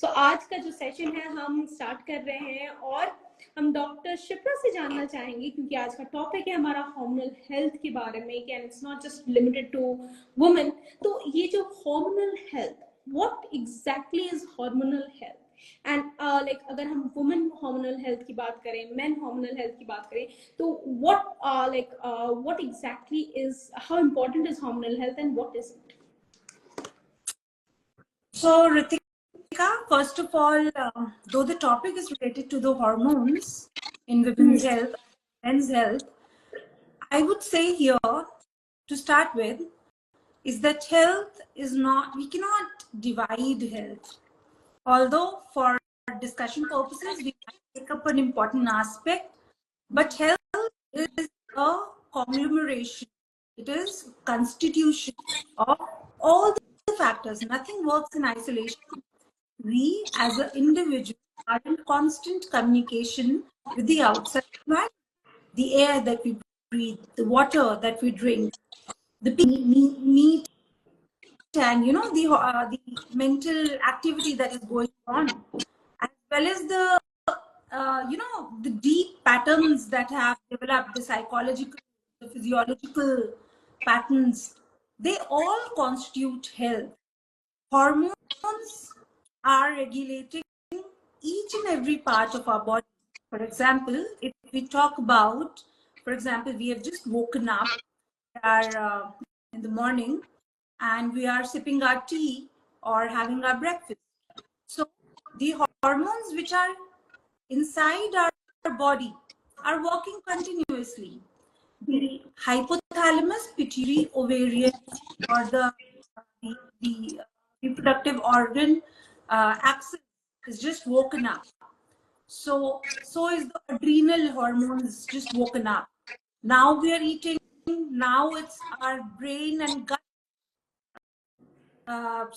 सो आज का जो सेशन है हम स्टार्ट कर रहे हैं और हम डॉक्टर शिप्रा से जानना चाहेंगे, क्योंकि आज का टॉपिक है हमारा हार्मोनल हेल्थ के बारे में, and it's not just limited to women. तो ये जो hormonal health, what exactly is hormonal health, and like अगर हम वुमेन हार्मोनल हेल्थ की बात करें, मेन हार्मोनल हेल्थ की बात करें, तो what exactly is, how important is hormonal health and what is it? So, Ritika, first of all, though the topic is related to the hormones in women's health, men's health, I would say here to start with is that health is not, we cannot divide health. Although for discussion purposes, we might take up an important aspect, but health is a conglomeration. It is constitution of all the factors. Nothing works in isolation. We as an individual are in constant communication with the outside environment, the air that we breathe, the water that we drink, the meat, and the mental activity that is going on, as well as the deep patterns that have developed, the psychological, the physiological patterns. They all constitute health. Hormones are regulating each and every part of our body. For example, if we talk about, for example, we have just woken up, in the morning, and we are sipping our tea or having our breakfast. So the hormones which are inside our body are working continuously. The hypothalamus, pituitary, ovarian, or the reproductive organ axis is just woken up. So is the adrenal hormones just woken up. Now we are eating. Now it's our brain and gut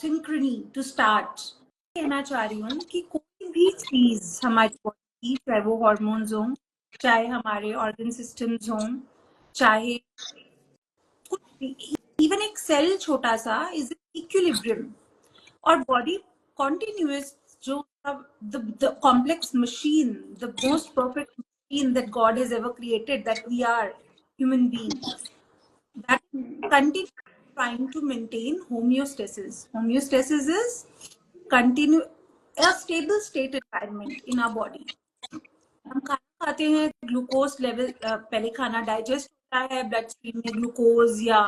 synchrony to start. कहना चाह रही हूँ कि कोई भी चीज हमारी body की, चाहे वो हॉर्मोन्स हों, चाहे हमारे ऑर्गन सिस्टम्स हों, चाहे कुछ भी, इवन एक सेल छोटा सा इज इक्विलिब्रियम, और बॉडी कॉन्टिन्यूअस, जो the complex machine, the most perfect machine that God has ever created, that we are human beings, that continue trying to maintain homeostasis. Homeostasis is continue a stable state environment in our body. हम खाना खाते हैं, glucose level पहले खाना digest होता है, blood stream में glucose या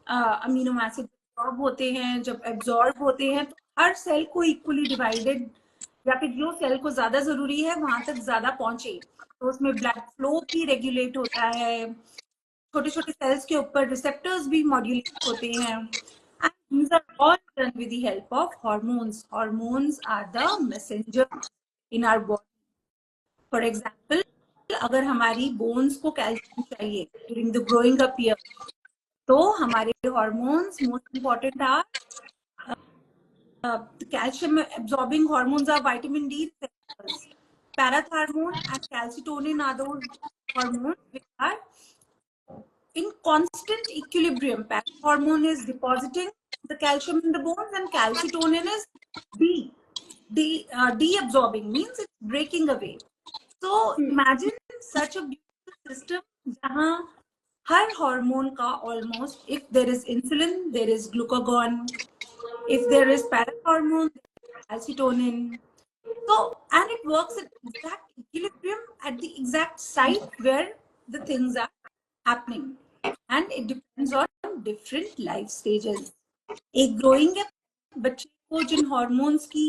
अमीनो एसिड एब्जॉर्ब होते हैं. जब एब्जॉर्ब होते हैं तो हर सेल को इक्वली डिवाइडेड, या फिर जो सेल को ज्यादा जरूरी है वहां तक ज्यादा पहुंचे, तो उसमें ब्लड फ्लो भी रेगुलेट होता है. छोटे छोटे सेल्स के ऊपर रिसेप्टर्स भी मॉड्यूलेट होते हैं. And these are all done with the help of hormones. Hormones are the messenger in our body. For example, अगर हमारी बोन्स को कैल्शियम चाहिए during the growing up year, तो हमारे hormones most important are calcium absorbing hormones are vitamin D receptors. Parathyroid and calcitonin are those hormones which are in constant equilibrium. Parathormone is depositing the calcium in the bones, and calcitonin is deabsorbing, means it's breaking away. So imagine such a beautiful system जहाँ हर hormone का almost, if there is insulin, there is glucagon. If there is parathormone, calcitonin. So, and it works at exact equilibrium at the exact site where the things are happening. And it depends on different life stages. एक growing up बच्चे को जिन hormones की,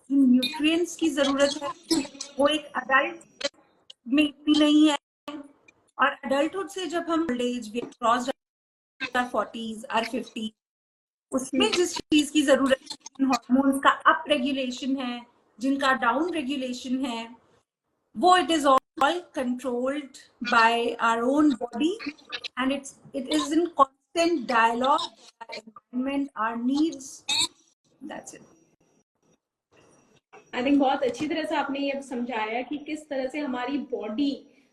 जिन nutrients की जरूरत है, वो एक adult में इतनी नहीं है. और adulthood से जब हम old age, we have crossed our 40s, our 50s, उसमें जिस चीज की जरूरत है, हार्मोन्स का अप रेगुलेशन है, जिनका डाउन रेगुलेशन है, वो it is all controlled by our own body, and it is in constant dialogue with environment, our needs. That's it. I think बहुत अच्छी तरह से आपने ये समझाया कि किस तरह से हमारी बॉडी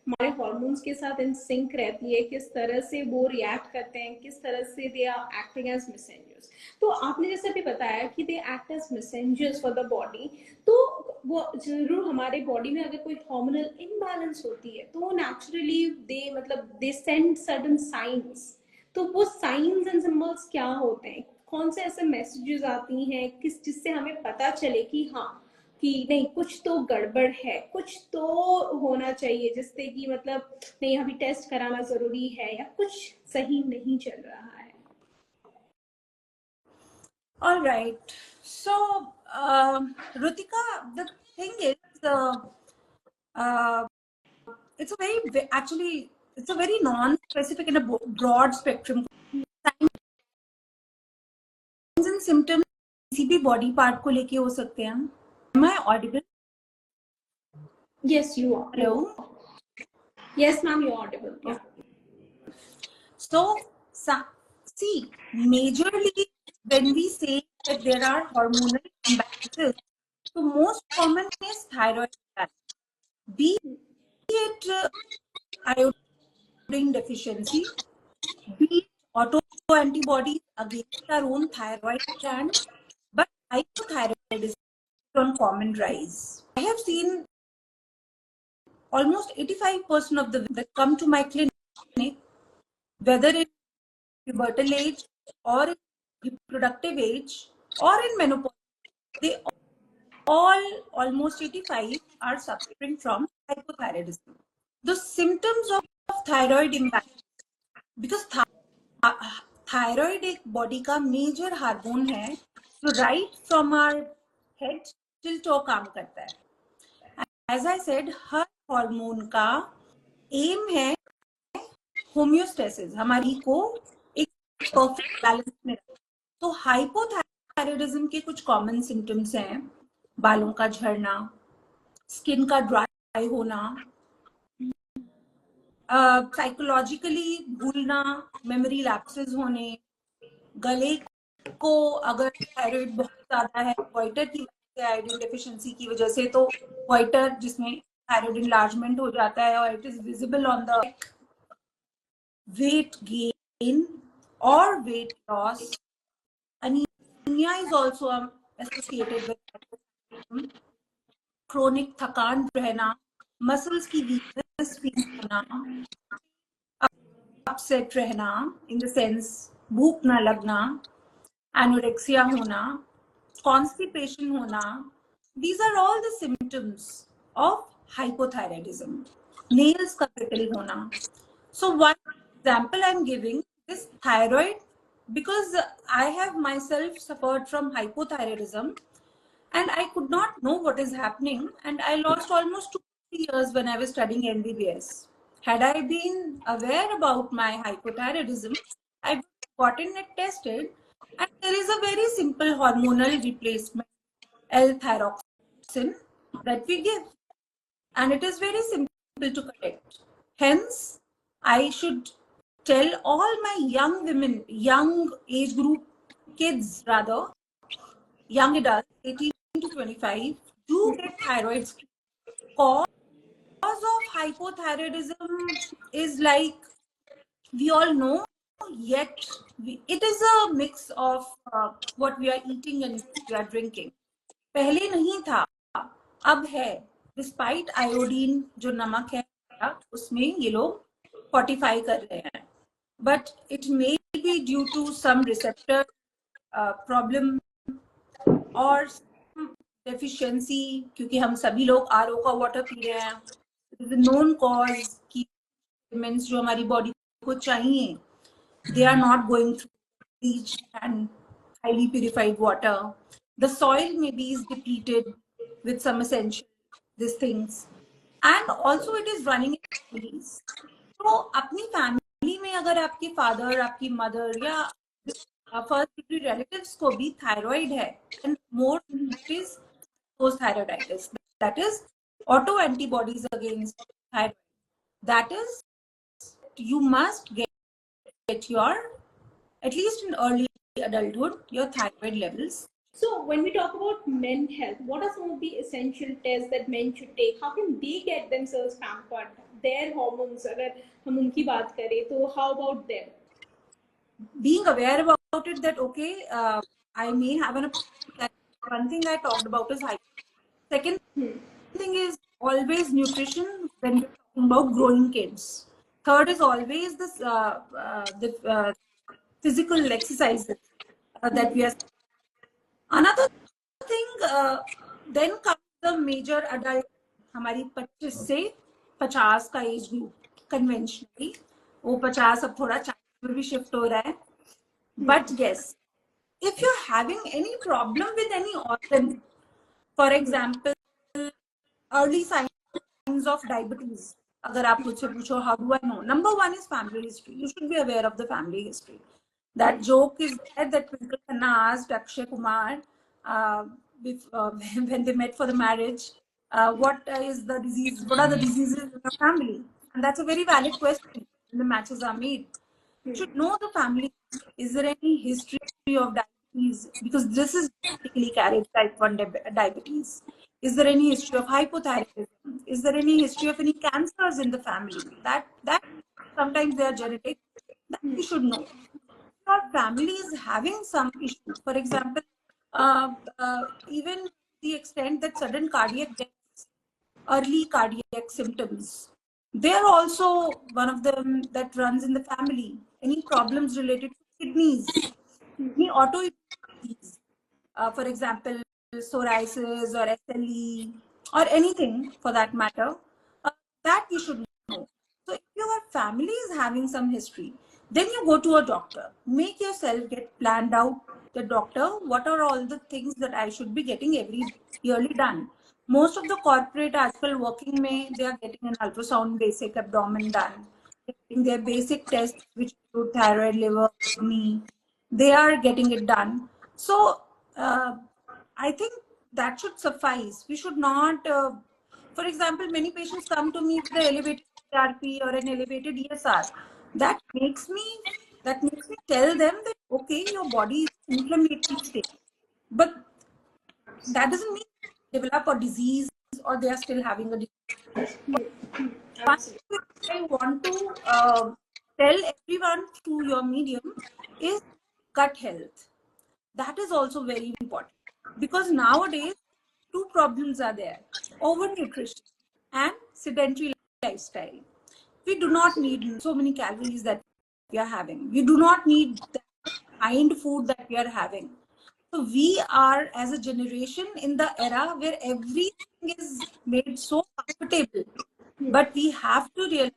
हमारे हॉर्मोन्स के साथ इन सिंक रहती है, किस तरह से वो रिएक्ट करते हैं, किस तरह से they are acting as messengers. तो आपने जैसे भी बताया कि they act as messengers for the body, तो वो जरूर हमारे बॉडी में अगर कोई हार्मोनल इम्बैलेंस होती है तो वो नेचुरली दे मतलब दे सेंड सर्टेन साइंस। तो वो साइंस एंड सिंबल्स क्या होते हैं, कौन से ऐसे मैसेजेस आती हैं किस जिससे हमें पता चले कि हाँ कि नहीं कुछ तो गड़बड़ है, कुछ तो होना चाहिए, जिससे कि मतलब नहीं अभी टेस्ट कराना जरूरी है या कुछ सही नहीं चल रहा है। All right. So, Rutika, the thing is, uh, it's a very, actually, it's a very non-specific and a broad spectrum. Signs and symptoms किसी भी body part को लेके हो सकते हैं. Am I audible? Yes, you are. Hello. Yes, ma'am, you're audible. Yeah. So, see, majorly when we say that there are hormonal imbalances, the most common is thyroid imbalance. Be it iodine deficiency, be it autoantibodies against our own thyroid gland, but hypothyroidism is on common rise. I have seen almost 85% of the women that come to my clinic, whether in pubertal age or in reproductive age or in menopause, they all, almost 85, are suffering from hypothyroidism. The symptoms of thyroid imbalance, because thyroid एक body का major hormone है जो right from our head till toe काम करता है. As I said, हर hormone का aim है होम्योस्टेसिस, हमारी को एक परफेक्ट बैलेंस में रखना. तो हाइपोथायराइडिज्म के कुछ कॉमन सिम्टम्स हैं: बालों का झड़ना, स्किन का ड्राई होना, साइकोलॉजिकली भूलना, मेमोरी लैप्सेस होने, गले को अगर थायराइड बहुत ज्यादा है गोइटर की वजह से, आयोडीन डेफिशिएंसी की वजह से, तो गोइटर जिसमें थायराइड इंलार्जमेंट हो जाता है और it is visible on the neck. Weight gain और weight loss, anaemia is also associated with chronic थकान रहना, मसल्स की वीकनेस फील होना, अपसेट रहना इन द सेंस भूख ना लगना, एनोरेक्सिया होना, कॉन्स्टिपेशन होना. These are all the symptoms of hypothyroidism. Nails का brittle होना. So one example I'm giving is thyroid, because I have myself suffered from hypothyroidism and I could not know what is happening, and I lost almost 2 years when I was studying MBBS. Had I been aware about my hypothyroidism, I would have gotten it tested, and there is a very simple hormonal replacement, L-thyroxine, that we give, and it is very simple to correct. Hence, I should tell all my young women, young age group kids rather, young adults 18 to 25, do get thyroid screening. Cause of hypothyroidism is, like we all know, yet it is a mix of what we are eating and we are drinking. पहले नहीं था, अब है. Despite iodine जो नमक है उसमें ये लोग फोर्टिफाई कर रहे हैं, but it may be due to some receptor problem और डेफिशिएंसी, क्योंकि हम सभी लोग आरओ का वाटर पी रहे हैं. इट इज नोन कॉज की एलिमेंट्स जो हमारी बॉडी को चाहिए, they are not going through bleach and highly purified water. The soil maybe is depleted with some essential these things, and also it is running in families. तो अपनी family में अगर आपके फादर, आपकी मदर या first degree relatives को भी thyroid है, and more it is post-thyroiditis, that is auto antibodies against thyroid, that is you must get your, at least in early adulthood, your thyroid levels. So when we talk about men's health, what are some of the essential tests that men should take? How can they get themselves pampered their hormones, अगर हम उनकी बात करें तो how about them? Being aware about it, that okay, I may have an like, one thing I talked about is hygiene. Second thing is always nutrition when we're talking about growing kids. Third is always this the physical exercises that we are. Another thing, then comes the major adult. हमारी 25 से 50 का age group conventionally, वो 50 अब थोड़ा 40 में भी shift हो रहा है. But yes, if you're having any problem with any organ, for example, early signs of diabetes, अगर आप मुझसे पूछो how do I know? Number one is family history. You should be aware of the family history. That joke is there that Twinkle Khanna asked Akshay Kumar when they met for the marriage, what is the disease? What are the diseases in the family? And that's a very valid question when the matches are made. You should know the family. Is there any history of diabetes? Because this is genetically carried, type 1 diabetes. Is there any history of hypothyroidism? Is there any history of any cancers in the family? That sometimes they are genetic. That we should know. Our family is having some issue. For example, even the extent that sudden cardiac deaths, early cardiac symptoms, they are also one of them that runs in the family. Any problems related to kidneys, any autoimmune disease, for example, psoriasis or SLE or anything for that matter, that we should know. So if your family is having some history, then you go to a doctor. Make yourself get planned out. The doctor, what are all the things that I should be getting every yearly done? Most of the corporate आजकल working में they are getting an ultrasound basic abdomen done, getting their basic tests which include thyroid, liver, kidney. They are getting it done. So I think that should suffice. We should not, for example, many patients come to me with an elevated CRP or an elevated ESR. That makes me tell them that okay, your body is in inflammatory state, but that doesn't mean they develop a disease or they are still having a disease. One thing I want to tell everyone through your medium is gut health. That is also very important, because nowadays two problems are there: overnutrition and sedentary lifestyle. We do not need so many calories that we are having. We do not need the kind food that we are having. So we are, as a generation, in the era where everything is made so comfortable. But we have to realize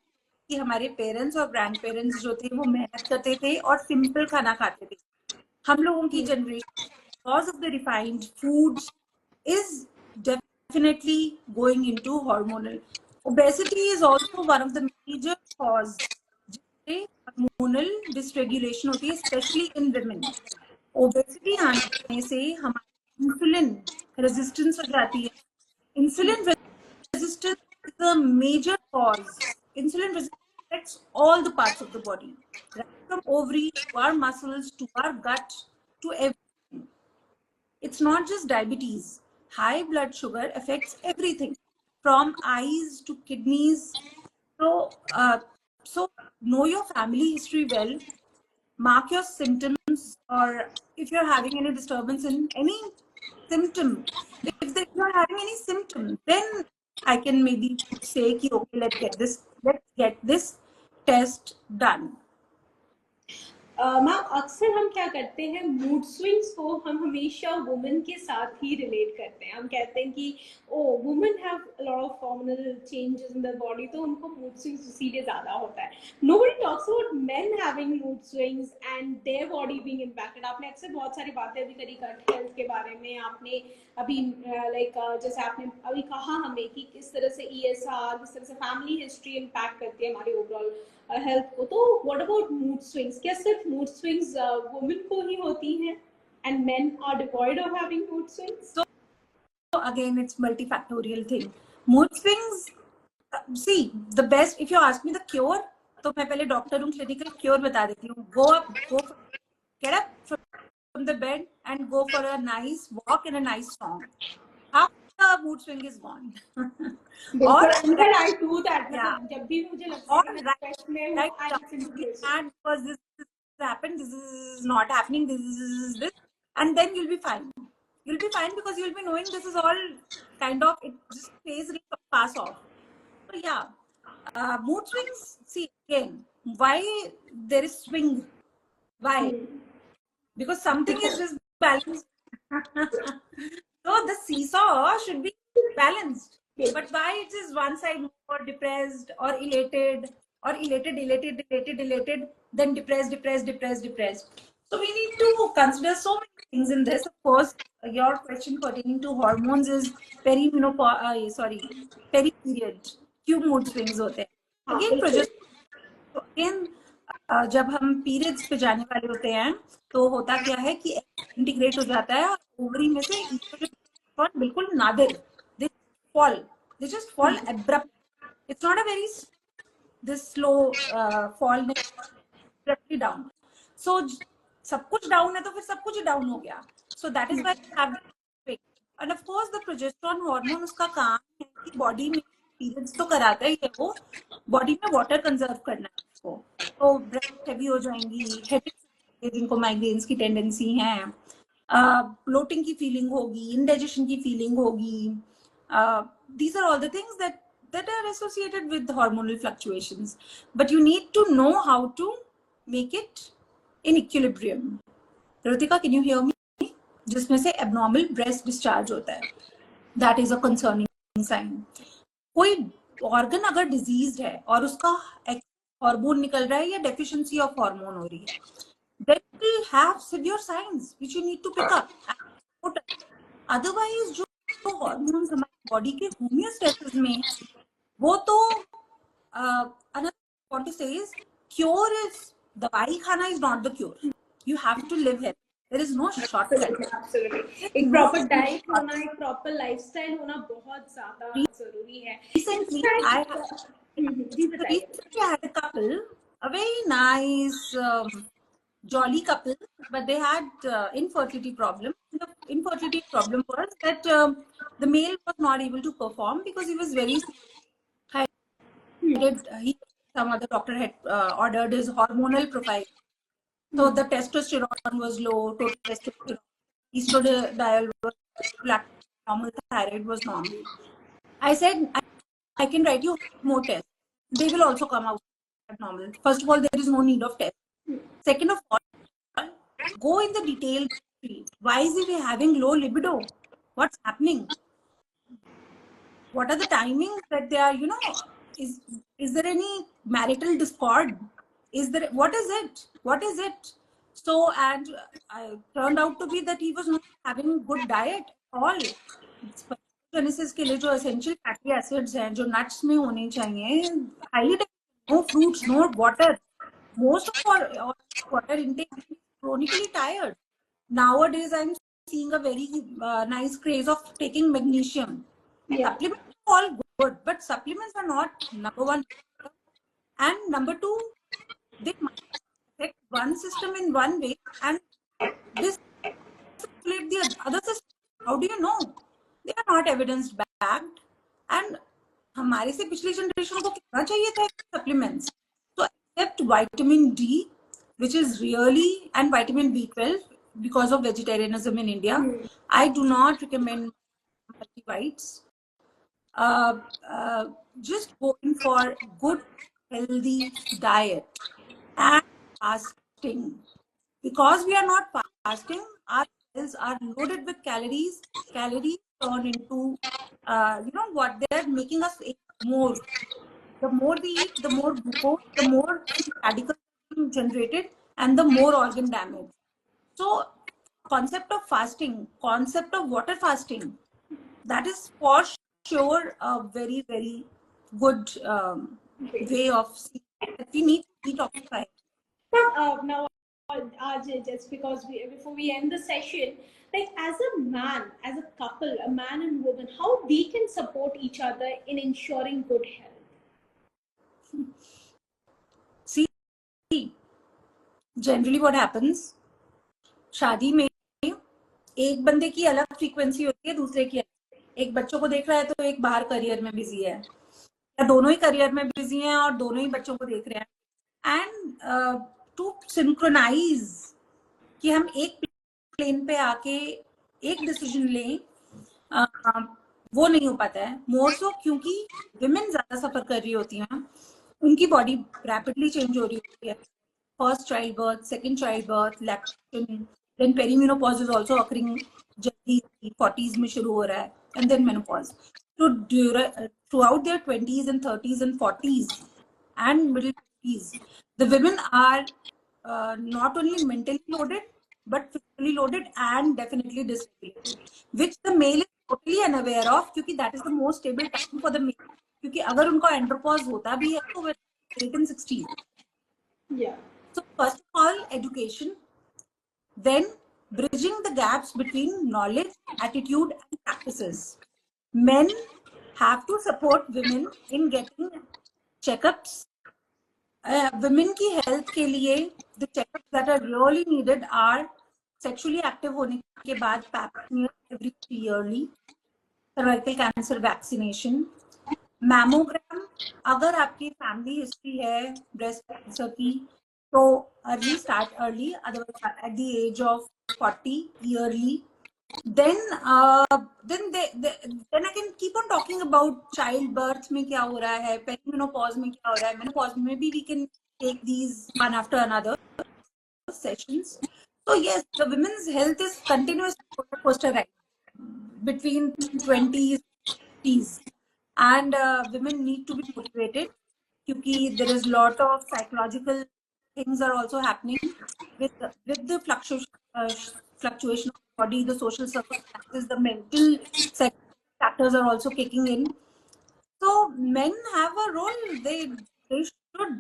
कि हमारे parents और grand parents जो थे वो मेहनत करते थे और सिंपल खाना खाते थे. हम लोगों की generation, because of the refined foods, is definitely going into hormonal. Obesity is also one of the major cause जिससे hormonal dysregulation होती है, especially in women. Obesity आने से हमारी इंसुलिन रेजिस्टेंस हो जाती है. Insulin resistance is a major cause. Insulin resistance affects all the parts of the body, right from ovary to our muscles to our gut to everything. It's not just diabetes. High blood sugar affects everything from eyes to kidneys. So know your family history well. Mark your symptoms, or if you're having any disturbance in any symptom, if you're having any symptom, then I can maybe say कि okay, let's get this test done. Ma'am अक्सर हम क्या करते हैं, mood swings को हम हमेशा women के साथ ही रिलेट करते हैं. हम कहते हैं कि oh women have a lot of hormonal changes in the body, तो उनको मूड स्विंग्स इसीलिए ज्यादा होता है. Nobody talks about men having mood swings and their body being impacted. आपने अक्सर बहुत सारी बातें अभी करी गट हेल्थ के बारे में. आपने अभी लाइक जैसे आपने अभी कहा हमें कि किस तरह से ESR, किस तरह से फैमिली हिस्ट्री इम्पैक्ट करती है हमारी ओवरऑल हेल्थ को. तो व्हाट अबाउट मूड स्विंग्स? क्या सिर्फ मूड स्विंग्स वुमेन को ही होती हैं and men are devoid of having mood swings? So again, it's multifactorial thing. Mood swings, see, the best, if you ask me the cure, तो मैं पहले doctor हूँ, clinical cure बता देती हूँ. Get up from the bed and go for a nice walk and a nice song. Half the mood mood swing is gone. बिल्कुल, और and I do that. yeah, मतलब जब भी मुझे लगता or है कि मैं right, stress में हूँ, right I now, listen to be music. mad because this happened, this is not happening, this is this, and then you'll be fine. You'll be fine because you'll be knowing this is all kind of, it just phase will pass off. So yeah, mood swings. See again, why there is swing? Why? Because something is disbalanced. So the seesaw should be balanced. But why it is one side more depressed or elated, or elated, then depressed. So we need to consider so many things in this. Of course, your question pertaining to hormones is peri-period. क्यों mood swings होते हैं? Again, तो again जब हम periods पे जाने वाले होते हैं तो होता क्या है कि इंटीग्रेट हो जाता है और ओवरी में से एस्ट्रोजन बिल्कुल Nadir they fall they just fall abrupt it's not a very this slow fall abruptly down so सब कुछ डाउन है तो फिर सब कुछ डाउन हो गया so that is why end of course the progesterone hormone उसका काम है कि बॉडी में पीरियड्स तो कराता ही है वो बॉडी में वाटर कंजर्व करना है उसको तो ब्रेस्ट हैवी हो जाएंगी हेडेक जिनको माइग्रेन्स की टेंडेंसी है ब्लोटिंग की फीलिंग होगी इंडाइजेशन की फीलिंग होगी these are all the things that are associated with hormonal fluctuations but you need to know how to make it in equilibrium. Ritika, can you hear me? जिसमें से abnormal breast discharge होता है that is a concerning sign कोई organ अगर disease है और उसका hormone निकल रहा है या डेफिशिएंसी ऑफ हार्मोन हो रही है then will have severe signs which you need to pick up otherwise जो हार्मोन्स हमारी बॉडी के होमियोस्टेसिस में वो तो another want to say is cure is दवाई खाना is not the cure you have to live health there is no shortcut Absolutely. एक proper diet होना एक प्रॉपर लाइफस्टाइल होना बहुत ज्यादा जरूरी है recently I had a couple a very nice jolly couple but they had infertility problem the infertility problem was that the male was not able to perform because he was very he some other doctor had ordered his hormonal profile. So the testosterone was low, total testosterone, estradiol was normal, thyroid was normal. I said, I can write you more tests. They will also come out abnormal. First of all, there is no need of test. Second of all, go in the detail. Why is he having low libido? What's happening? What are the timings that they are, is there any marital discord? What is it? So, and I turned out to be that he was not having good diet at all. Spermatogenesis के लिए जो essential fatty acids हैं, जो nuts में होने चाहिए, highly no fruits, no water. Most of our water intake is chronically tired. Nowadays, I'm seeing a very nice craze of taking magnesium. Supplements are all good, but supplements are not number one. And number two, they might affect one system in one way and dysregulate the other system. How do you know? They are not evidence backed. And हमारे से पिछली generation को कितना चाहिए था supplements? So except vitamin D, which is really, and vitamin B12 because of vegetarianism in India, I do not recommend multivites. Just going for good healthy diet and fasting. Because we are not fasting, our cells are loaded with calories. Calories turn into, what they're making us eat more. The more we eat, the more glucose, the more radicals generated, and the more organ damage. So, concept of fasting, concept of water fasting, that is for sure a very, very good way of seeing that we need to detoxify. Now, Ajay, just because before we end the session, like as a man, as a couple, a man and woman, how they can support each other in ensuring good health? See, generally what happens, शादी में एक बंदे की अलग frequency होती है दूसरे की एक बच्चों को देख रहा है तो एक बाहर करियर में बिजी है, या दोनों ही करियर में बिजी हैं और दोनों ही बच्चों को देख रहे हैं। एंड टू सिंक्रोनाइज कि हम एक प्लेन पे आके एक डिसीजन लें, वो नहीं हो पाता है। मोर सो क्योंकि विमेन ज्यादा सफर कर रही होती हैं, उनकी बॉडी रैपिडली चेंज हो रही होती है। First child birth, second child birth, lactation, then perimenopause is also occurring, जल्दी 40s में शुरू हो रहा है, एंड देन मेनोपॉज। तो throughout their 20s and 30s and 40s and middle 50s, the women are not only mentally loaded but physically loaded and definitely dysregulated, which the male is totally unaware of, क्योंकि that is the most stable time for the male. क्योंकि अगर उनको andropause होता भी है तो वो 60s. Yeah. So first of all, education, then bridging the gaps between knowledge, attitude, and practices. Men have to support women in getting checkups. Women की health के लिए the checkups that are really needed are sexually active होने के बाद pap smear every 3 yearly, cervical cancer vaccination, mammogram अगर आपकी family history है breast cancer की तो early start early, otherwise at the age of 40 yearly. then then I can keep on talking about child birth में क्या हो रहा है, पेरीमेनोपॉज में क्या हो रहा है, मेनोपॉज में भी we can take these one after another sessions. So yes, the women's health is continuously roller coaster ride between 20s, 30s, and women need to be motivated because there is lot of psychological things are also happening with the fluctuation of the body, the social circumstances, the mental factors are also kicking in. So men have a role. They should